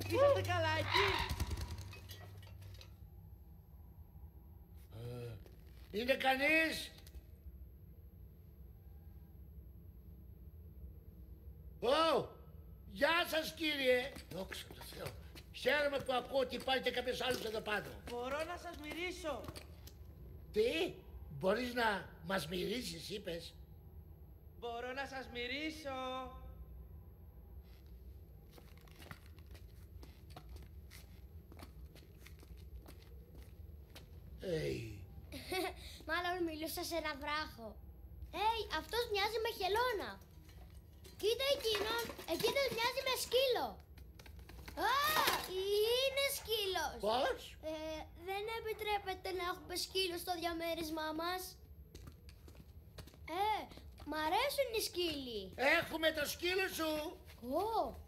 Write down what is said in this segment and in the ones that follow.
Είσαστε καλά εκεί? Είναι κανείς? Ω, γεια σας κύριε. Δόξα τω Θεώ. Χαίρομαι που ακούω ότι υπάρχει κάποιος άλλος εδώ πάνω. Μπορώ να σας μυρίσω. Τι, μπορείς να μας μυρίσεις είπες? Μπορώ να σας μυρίσω. Μάλλον μιλούσα σε ένα βράχο. Αυτός μοιάζει με χελώνα. Κοίτα εκείνον, εκείνος μοιάζει με σκύλο. Είναι σκύλος. Πώς? Δεν επιτρέπεται να έχουμε σκύλο στο διαμέρισμά μας. Μ' αρέσουν οι σκύλοι. Έχουμε το σκύλο σου.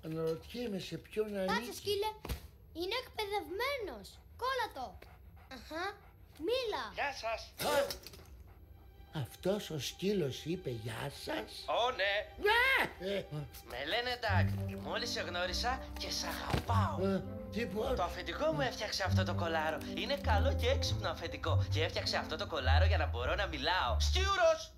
Αναρωτιέμαι σε ποιον ανήκει. Κάτσε σκύλε, είναι εκπαιδευμένος. Κόλλα το. Μίλα. Γεια σας. Αυτός ο σκύλος είπε γεια σας? Ναι. Ναι! Με λένε Ντάκ. Μόλις σε γνώρισα και σ' αγαπάω. Τίποτα. Το αφεντικό μου έφτιαξε αυτό το κολάρο. Είναι καλό και έξυπνο αφεντικό. Και έφτιαξε αυτό το κολάρο για να μπορώ να μιλάω. Στιούρος!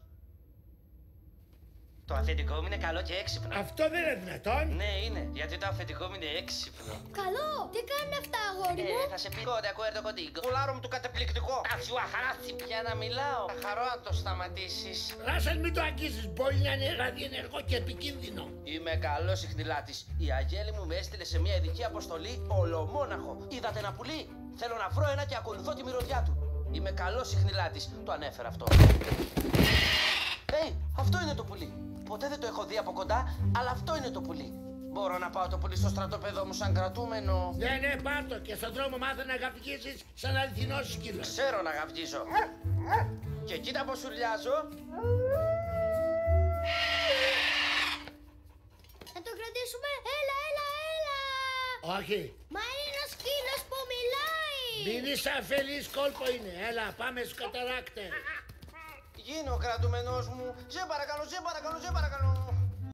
Το αφεντικό μου είναι καλό και έξυπνο. Αυτό δεν είναι δυνατόν. Ναι, είναι. Γιατί το αφεντικό μου είναι έξυπνο. Καλό, τι κάνουν αυτά αγόρι μου? Θα σε πει de acuerdo contigo. Κολάρο μου το καταπληκτικό. Αυσουαχαράσι. Για να μιλάω. Θα χαρώ αν το σταματήσεις. Ράσελ, μην το αγγίζεις. Μπορεί να είναι ραδιενεργό και επικίνδυνο. Είμαι καλός ιχνηλάτης. Η Αγέλη μου με έστειλε σε μια ειδική αποστολή ολομόναχο. Είδατε ένα πουλί? Θέλω να βρω ένα και ακολουθώ τη μυρωδιά του. Είμαι καλός ιχνηλάτης. Το ανέφερα αυτό. Αυτό είναι το πουλί. Ποτέ δεν το έχω δει από κοντά, αλλά αυτό είναι το πουλί. Μπορώ να πάω το πουλί στο στρατόπεδό μου σαν κρατούμενο? Ναι, πάρ' το και στον δρόμο μάθε να γαυγίζεις σαν αληθινός σκύλος. Ξέρω να γαυγίζω. Και κοίτα πως σουρλιάζω. Να το κρατήσουμε. Έλα. Όχι. Μα είναι ο σκύλος που μιλάει. Μην είσαι αφελής, κόλπο είναι. Έλα, πάμε στους καταράκτε. Γίνω ο κρατούμενος μου. Σε παρακαλώ.